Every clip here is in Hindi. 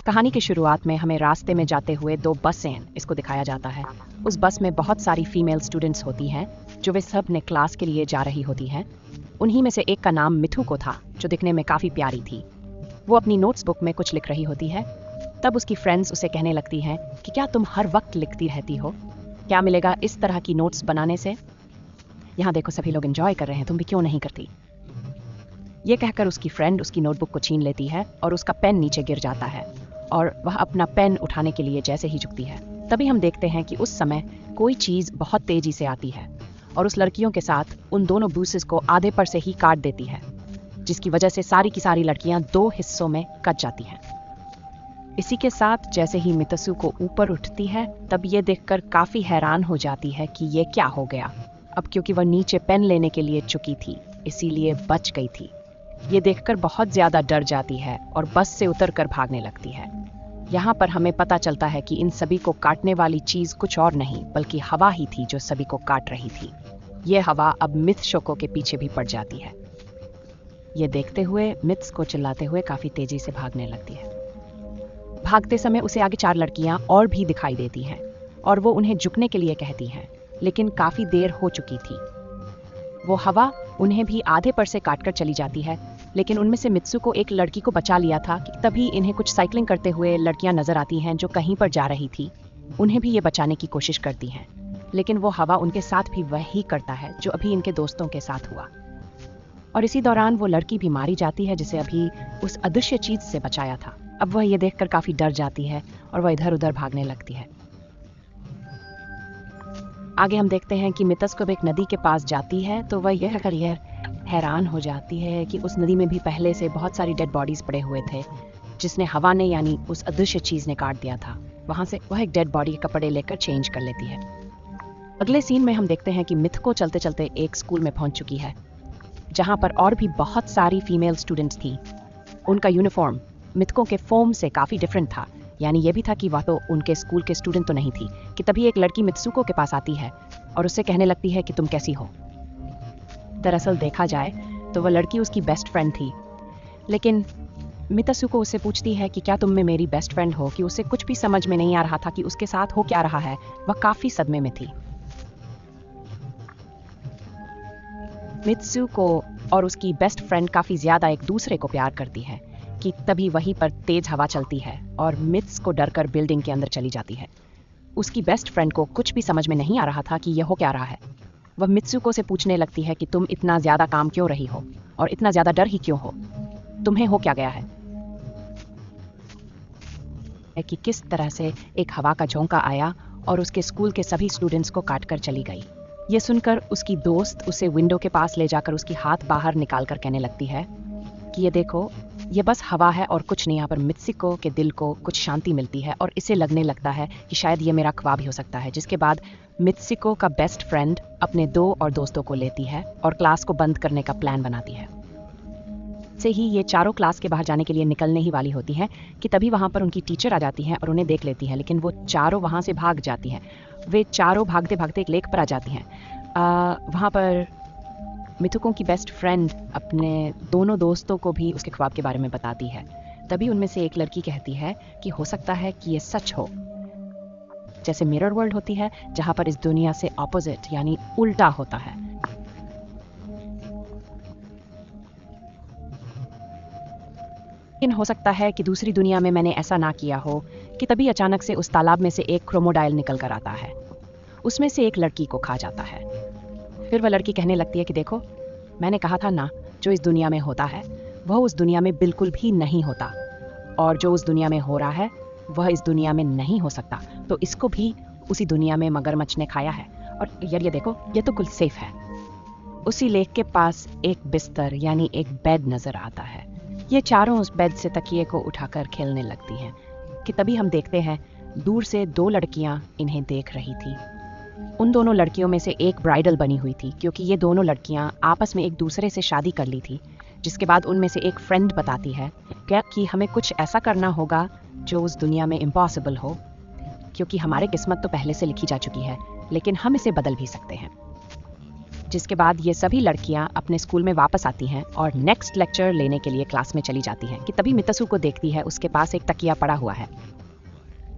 कहानी की शुरुआत में हमें रास्ते में जाते हुए दो बसें इसको दिखाया जाता है। उस बस में बहुत सारी फीमेल स्टूडेंट्स होती हैं जो वे सब ने क्लास के लिए जा रही होती हैं। उन्हीं में से एक का नाम मिठू को था, जो दिखने में काफ़ी प्यारी थी। वो अपनी नोट्स बुक में कुछ लिख रही होती है। तब उसकी फ्रेंड्स उसे कहने लगती हैं कि क्या तुम हर वक्त लिखती रहती हो? क्या मिलेगा इस तरह की नोट्स बनाने से? यहाँ देखो, सभी लोग एंजॉय कर रहे हैं, तुम भी क्यों नहीं करती? ये कहकर उसकी फ्रेंड उसकी नोटबुक को छीन लेती है और उसका पेन नीचे गिर जाता है और वह अपना पेन उठाने के लिए जैसे ही झुकती है, तभी हम देखते हैं कि उस समय कोई चीज़ बहुत तेजी से आती है और उस लड़कियों के साथ उन दोनों बूसेस को आधे पर से ही काट देती है, जिसकी वजह से सारी की सारी लड़कियां दो हिस्सों में कट जाती हैं। इसी के साथ जैसे ही मितसु को ऊपर उठती है, तब ये देखकर काफ़ी हैरान हो जाती है कि ये क्या हो गया। अब क्योंकि वह नीचे पेन लेने के लिए चुकी थी, इसीलिए बच गई थी। ये देखकर बहुत ज़्यादा डर जाती है और बस से उतरकर भागने लगती है। यहाँ पर हमें पता चलता है कि इन सभी को काटने वाली चीज़ कुछ और नहीं बल्कि हवा ही थी जो सभी को काट रही थी। ये हवा अब मिथ शोको के पीछे भी पड़ जाती है। ये देखते हुए मिथ्स को चिल्लाते हुए काफ़ी तेजी से भागने लगती है। भागते समय उसे आगे 4 लड़कियां और भी दिखाई देती हैं और वो उन्हें झुकने के लिए कहती हैं, लेकिन काफ़ी देर हो चुकी थी। वो हवा उन्हें भी आधे पर से काटकर चली जाती है, लेकिन उनमें से मित्सु को एक लड़की को बचा लिया था कि तभी इन्हें कुछ साइकिलिंग करते हुए लड़कियां नजर आती हैं जो कहीं पर जा रही थी। उन्हें भी ये बचाने की कोशिश करती हैं, लेकिन वो हवा उनके साथ भी वही करता है जो अभी इनके दोस्तों के साथ हुआ। और इसी दौरान वो लड़की भी मारी जाती है जिसे अभी उस अदृश्य चीज से बचाया था। अब वह ये देखकर काफी डर जाती है और वह इधर उधर भागने लगती है। आगे हम देखते हैं कि मितसु एक नदी के पास जाती है तो वह यह हैरान हो जाती है कि उस नदी में भी पहले से बहुत सारी डेड बॉडीज पड़े हुए थे, जिसने हवा ने यानी उस अदृश्य चीज ने काट दिया था। वहां से वह एक डेड बॉडी के कपड़े लेकर चेंज कर लेती है। अगले सीन में हम देखते हैं कि मिथको चलते चलते एक स्कूल में पहुंच चुकी है, जहां पर और भी बहुत सारी फीमेल स्टूडेंट्स थी। उनका यूनिफॉर्म मिथको के फॉर्म से काफी डिफरेंट था, यानी यह भी था कि वह तो उनके स्कूल के स्टूडेंट तो नहीं थी। कि तभी एक लड़की मित्सुको के पास आती है और उससे कहने लगती है कि तुम कैसी हो। दरअसल देखा जाए तो वह लड़की उसकी बेस्ट फ्रेंड थी, लेकिन मितसुको उससे पूछती है कि क्या तुम में मेरी बेस्ट फ्रेंड हो, कि उसे कुछ भी समझ में नहीं आ रहा था कि उसके साथ हो क्या रहा है। वह काफी सदमे में थी। मित्सुको और उसकी बेस्ट फ्रेंड काफी ज्यादा एक दूसरे को प्यार करती है कि तभी वहीं पर तेज हवा चलती है और मित्स को डरकर बिल्डिंग के अंदर चली जाती है। उसकी बेस्ट फ्रेंड को कुछ भी समझ में नहीं आ रहा था कि यह हो क्या रहा है। वह मित्सुको से पूछने लगती है कि तुम इतना ज्यादा काम क्यों रही हो और इतना ज्यादा डर ही क्यों हो, तुम्हें हो क्या गया है। कि किस तरह से एक हवा का झोंका आया और उसके स्कूल के सभी स्टूडेंट्स को काटकर चली गई। ये सुनकर उसकी दोस्त उसे विंडो के पास ले जाकर उसकी हाथ बाहर निकालकर कहने लगती है कि ये देखो, ये बस हवा है और कुछ नहीं। यहाँ पर मित्सुको के दिल को कुछ शांति मिलती है और इसे लगने लगता है कि शायद ये मेरा ख्वाब ही हो सकता है। जिसके बाद मित्सुको का बेस्ट फ्रेंड अपने 2 और दोस्तों को लेती है और क्लास को बंद करने का प्लान बनाती है। से ही ये चारों क्लास के बाहर जाने के लिए निकलने ही वाली होती हैं कि तभी वहाँ पर उनकी टीचर आ जाती हैं और उन्हें देख लेती हैं, लेकिन वो चारों वहाँ से भाग जाती हैं। वे चारों भागते भागते एक लेक पर आ जाती हैं। वहाँ पर मिथुको की बेस्ट फ्रेंड अपने दोनों दोस्तों को भी उसके ख्वाब के बारे में बताती है। तभी उनमें से एक लड़की कहती है कि हो सकता है कि ये सच हो, जैसे मिरर वर्ल्ड होती है जहां पर इस दुनिया से ऑपोजिट यानी उल्टा होता है। लेकिन हो सकता है कि दूसरी दुनिया में मैंने ऐसा ना किया हो। कि तभी अचानक से उस तालाब में से एक क्रोकोडाइल निकल कर आता है, उसमें से एक लड़की को खा जाता है। फिर वह लड़की कहने लगती है कि देखो, मैंने कहा था ना, जो इस दुनिया में होता है वह उस दुनिया में बिल्कुल भी नहीं होता, और जो उस दुनिया में हो रहा है वह इस दुनिया में नहीं हो सकता। तो इसको भी उसी दुनिया में मगरमच्छ ने खाया है। और यार ये देखो, ये तो कुल सेफ है। उसी लेक के पास एक बिस्तर यानी एक बेड नजर आता है। ये चारों उस बेड से तकिए को उठाकर खेलने लगती हैं कि तभी हम देखते हैं दूर से 2 लड़कियां इन्हें देख रही थी। उन दोनों लड़कियों में से एक ब्राइडल बनी हुई थी, क्योंकि ये दोनों लड़कियां आपस में एक दूसरे से शादी कर ली थी। जिसके बाद उनमें से एक फ्रेंड बताती है क्या कि हमें कुछ ऐसा करना होगा जो उस दुनिया में इम्पॉसिबल हो, क्योंकि हमारे किस्मत तो पहले से लिखी जा चुकी है, लेकिन हम इसे बदल भी सकते हैं। जिसके बाद ये सभी लड़कियां अपने स्कूल में वापस आती हैं और नेक्स्ट लेक्चर लेने के लिए क्लास में चली जाती हैं कि तभी मितसू को देखती है उसके पास एक तकिया पड़ा हुआ है।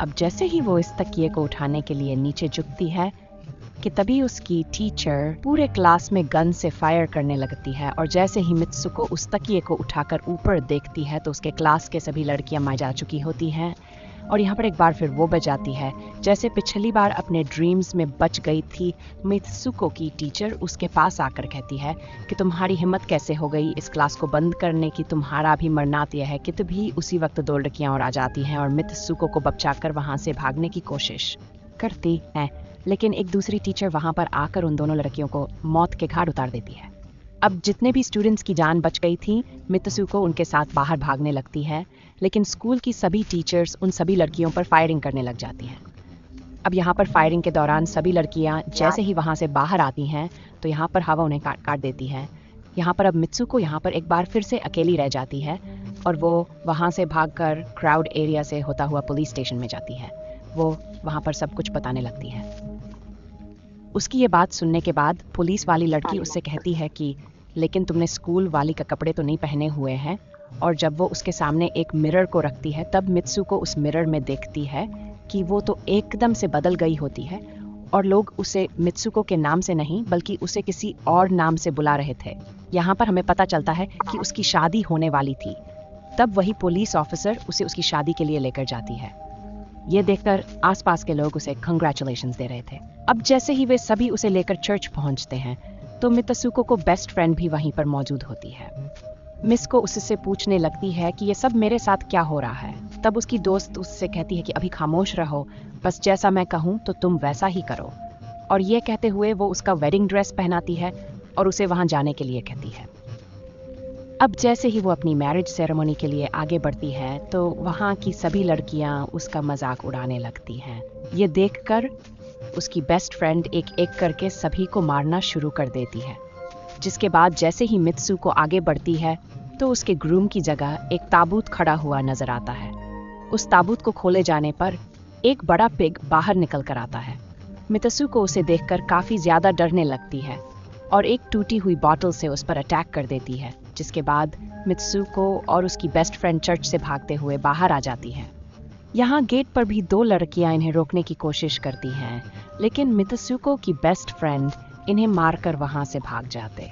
अब जैसे ही वो इस तकिए को उठाने के लिए नीचे झुकती है कि तभी उसकी टीचर पूरे क्लास में गन से फायर करने लगती है और जैसे ही मित्सु को उस तकिए को उठाकर ऊपर देखती है तो उसके क्लास के सभी लड़कियां मार जा चुकी होती हैं। और यहाँ पर एक बार फिर वो बच जाती है जैसे पिछली बार अपने ड्रीम्स में बच गई थी। मित्सुको की टीचर उसके पास आकर कहती है कि तुम्हारी हिम्मत कैसे हो गई इस क्लास को बंद करने की, तुम्हारा भी मरना तय है कि तभी उसी वक्त दो लड़कियां और आ जाती हैं और मित्सुको को बचाकर वहां से भागने की कोशिश करती हैं, लेकिन एक दूसरी टीचर वहां पर आकर उन दोनों लड़कियों को मौत के घाट उतार देती है। अब जितने भी स्टूडेंट्स की जान बच गई थी मित्सुको उनके साथ बाहर भागने लगती है, लेकिन स्कूल की सभी टीचर्स उन सभी लड़कियों पर फायरिंग करने लग जाती हैं। अब यहाँ पर फायरिंग के दौरान सभी लड़कियाँ जैसे ही वहाँ से बाहर आती हैं तो यहाँ पर हवा उन्हें काट देती है। यहाँ पर अब मित्सुको यहाँ पर एक बार फिर से अकेली रह जाती है और वो वहाँ से भागकर क्राउड एरिया से होता हुआ पुलिस स्टेशन में जाती है। वो वहाँ पर सब कुछ बताने लगती है। उसकी ये बात सुनने के बाद पुलिस वाली लड़की उससे कहती है कि लेकिन तुमने स्कूल वाली का कपड़े तो नहीं पहने हुए हैं। और जब वो उसके सामने एक मिरर को रखती है तब मित्सुको उस मिरर में देखती है कि वो तो एकदम से बदल गई होती है और लोग उसे मित्सुको के नाम से नहीं बल्कि उसे किसी और नाम से बुला रहे थे। यहाँ पर हमें पता चलता है कि उसकी शादी होने वाली थी। तब वही पुलिस ऑफिसर उसे उसकी शादी के लिए लेकर जाती है। ये देखकर आसपास के लोग उसे कंग्रेचुलेशंस दे रहे थे। अब जैसे ही वे सभी उसे लेकर चर्च पहुंचते हैं तो मित्सुको को बेस्ट फ्रेंड भी वहीं पर मौजूद होती है। मिस को उससे पूछने लगती है कि ये सब मेरे साथ क्या हो रहा है। तब उसकी दोस्त उससे कहती है कि अभी खामोश रहो, बस जैसा मैं कहूँ तो तुम वैसा ही करो। और ये कहते हुए वो उसका वेडिंग ड्रेस पहनाती है और उसे वहां जाने के लिए कहती है। अब जैसे ही वो अपनी मैरिज सेरेमनी के लिए आगे बढ़ती है तो वहाँ की सभी लड़कियाँ उसका मजाक उड़ाने लगती हैं। ये देखकर उसकी बेस्ट फ्रेंड एक एक करके सभी को मारना शुरू कर देती है। जिसके बाद जैसे ही मित्सुको आगे बढ़ती है तो उसके ग्रूम की जगह एक ताबूत खड़ा हुआ नजर आता है। उस ताबूत को खोले जाने पर एक बड़ा पिग बाहर निकल कर आता है। मित्सुको उसे देखकर काफी ज्यादा डरने लगती है और एक टूटी हुई बॉटल से उस पर अटैक कर देती है। जिसके बाद मित्सुको और उसकी बेस्ट फ्रेंड चर्च से भागते हुए बाहर आ जाती हैं। यहाँ गेट पर भी दो लड़कियां इन्हें रोकने की कोशिश करती हैं, लेकिन मित्सुको की बेस्ट फ्रेंड इन्हें मारकर वहां से भाग जाते।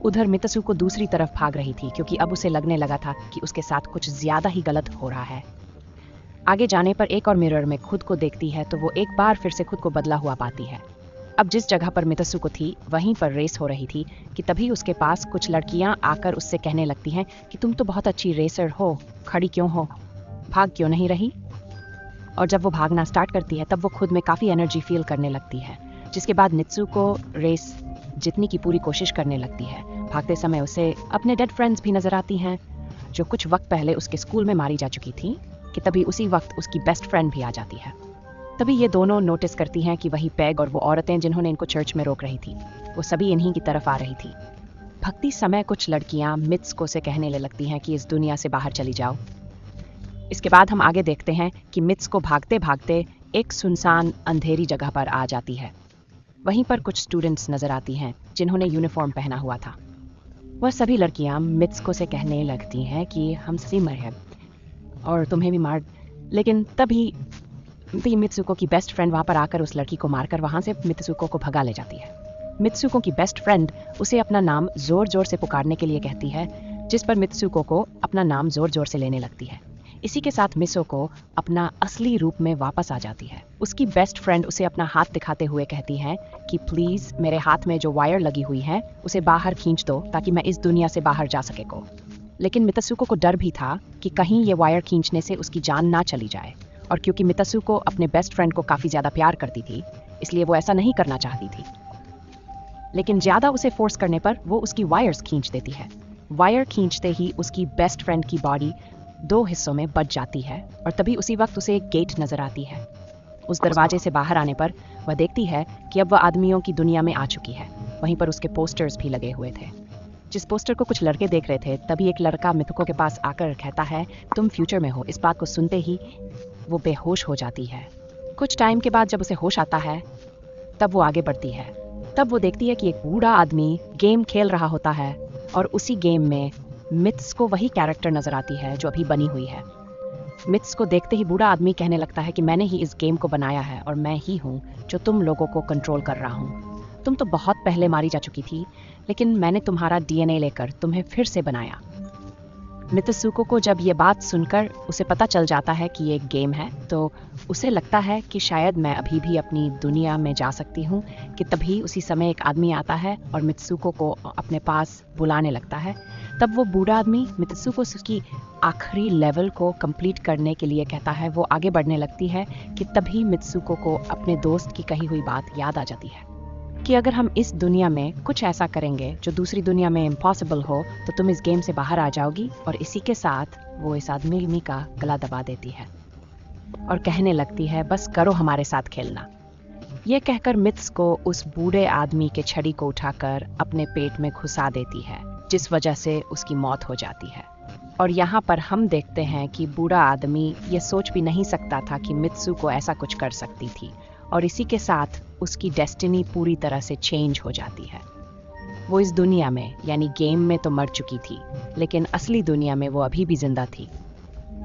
उधर मित्सुको दूसरी तरफ भाग रही थी क्योंकि अब उसे लगने लगा था कि उसके साथ कुछ ज्यादा ही गलत हो रहा है। आगे जाने पर एक और मिरर में खुद को देखती है तो वो एक बार फिर से खुद को बदला हुआ पाती है। अब जिस जगह पर मित्सुको थी वहीं पर रेस हो रही थी कि तभी उसके पास कुछ लड़कियां आकर उससे कहने लगती हैं कि तुम तो बहुत अच्छी रेसर हो, खड़ी क्यों हो, भाग क्यों नहीं रही। और जब वो भागना स्टार्ट करती है तब वो खुद में काफी एनर्जी फील करने लगती है। जिसके बाद मित्सुको रेस जीतने की पूरी कोशिश करने लगती है। भागते समय उसे अपने डेड फ्रेंड्स भी नजर आती हैं जो कुछ वक्त पहले उसके स्कूल में मारी जा चुकी थी कि तभी उसी वक्त उसकी बेस्ट फ्रेंड भी आ जाती है। तभी ये दोनों नोटिस करती हैं कि वही पैग और वो औरतें जिन्होंने इनको चर्च में रोक रही थी वो सभी इन्हीं की तरफ आ रही थी। भक्ति समय कुछ लड़कियां मित्सुको से कहने लगती हैं कि इस दुनिया से बाहर चली जाओ। इसके बाद हम आगे देखते हैं कि मित्सुको भागते भागते एक सुनसान अंधेरी जगह पर आ जाती है। वहीं पर कुछ स्टूडेंट्स नजर आती हैं जिन्होंने यूनिफॉर्म पहना हुआ था। वह सभी लड़कियां मित्सुको से कहने लगती हैं कि हम सभी मर हैं और तुम्हें भी मार, लेकिन तभी मित्सुको की बेस्ट फ्रेंड वहां पर आकर उस लड़की को मारकर वहां से मित्सुको को भगा ले जाती है। मित्सुको की बेस्ट फ्रेंड उसे अपना नाम जोर जोर से पुकारने के लिए कहती है, जिस पर मित्सुको को अपना नाम जोर जोर से लेने लगती है। इसी के साथ मित्सुको अपना असली रूप में वापस आ जाती है। उसकी बेस्ट फ्रेंड उसे अपना हाथ दिखाते हुए कहती है कि प्लीज मेरे हाथ में जो वायर लगी हुई है उसे बाहर खींच दो ताकि मैं इस दुनिया से बाहर जा सके को। लेकिन मित्सुको को डर भी था कि कहीं ये वायर खींचने से उसकी जान ना चली जाए, और क्योंकि मित्सुको अपने बेस्ट फ्रेंड को काफी ज्यादा प्यार करती थी इसलिए वो ऐसा नहीं करना चाहती थी। लेकिन ज्यादा उसे फोर्स करने पर वो उसकी वायर्स खींच देती है। वायर खींचते ही उसकी बेस्ट फ्रेंड की बॉडी दो हिस्सों में बच जाती है और तभी उसी वक्त उसे एक गेट नजर आती है। उस दरवाजे से बाहर आने पर वह देखती है कि अब वह आदमियों की दुनिया में आ चुकी है। वहीं पर उसके पोस्टर्स भी लगे हुए थे। जिस पोस्टर को कुछ लड़के देख रहे थे तभी एक लड़का मित्सुको के पास आकर कहता है तुम फ्यूचर में हो। इस बात को सुनते ही वो बेहोश हो जाती है। कुछ टाइम के बाद जब उसे होश आता है तब वो आगे बढ़ती है तब वो देखती है कि एक बूढ़ा आदमी गेम खेल रहा होता है और उसी गेम में मिथ्स को वही कैरेक्टर नजर आती है जो अभी बनी हुई है। मिथ्स को देखते ही बूढ़ा आदमी कहने लगता है कि मैंने ही इस गेम को बनाया है और मैं ही हूँ जो तुम लोगों को कंट्रोल कर रहा हूँ। तुम तो बहुत पहले मारी जा चुकी थी, लेकिन मैंने तुम्हारा डीएनए लेकर तुम्हें फिर से बनाया। मित्सुको को जब ये बात सुनकर उसे पता चल जाता है कि ये एक गेम है, तो उसे लगता है कि शायद मैं अभी भी अपनी दुनिया में जा सकती हूँ कि तभी उसी समय एक आदमी आता है और मित्सुको को अपने पास बुलाने लगता है। तब वो बूढ़ा आदमी मित्सुको की आखिरी लेवल को कंप्लीट करने के लिए कहता है। वो आगे बढ़ने लगती है कि तभी मित्सुको को अपने दोस्त की कही हुई बात याद आ जाती है कि अगर हम इस दुनिया में कुछ ऐसा करेंगे जो दूसरी दुनिया में इम्पॉसिबल हो तो तुम इस गेम से बाहर आ जाओगी। और इसी के साथ वो इस आदमी का गला दबा देती है और कहने लगती है, बस करो हमारे साथ खेलना। ये कहकर मिथ्स को उस बूढ़े आदमी के छड़ी को उठाकर अपने पेट में घुसा देती है, जिस वजह से उसकी मौत हो जाती है। और यहाँ पर हम देखते हैं कि बूढ़ा आदमी ये सोच भी नहीं सकता था कि मित्सु को ऐसा कुछ कर सकती थी, और इसी के साथ उसकी डेस्टिनी पूरी तरह से चेंज हो जाती है। वो इस दुनिया में यानी गेम में तो मर चुकी थी, लेकिन असली दुनिया में वो अभी भी जिंदा थी।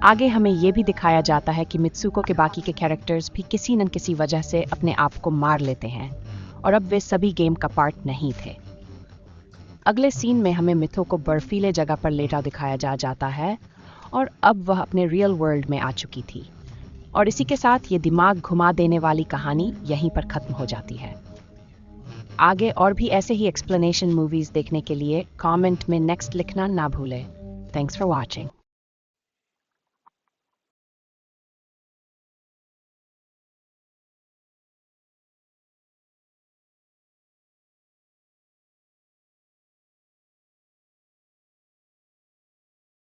आगे हमें ये भी दिखाया जाता है कि मित्सुको के बाकी के कैरेक्टर्स भी किसी न किसी वजह से अपने आप को मार लेते हैं और अब वे सभी गेम का पार्ट नहीं थे। अगले सीन में हमें मिथु को बर्फीले जगह पर लेटा दिखाया जाता है और अब वह अपने रियल वर्ल्ड में आ चुकी थी। और इसी के साथ ये दिमाग घुमा देने वाली कहानी यहीं पर खत्म हो जाती है। आगे और भी ऐसे ही एक्सप्लेनेशन मूवीज देखने के लिए कमेंट में नेक्स्ट लिखना ना भूलें। Thanks for watching.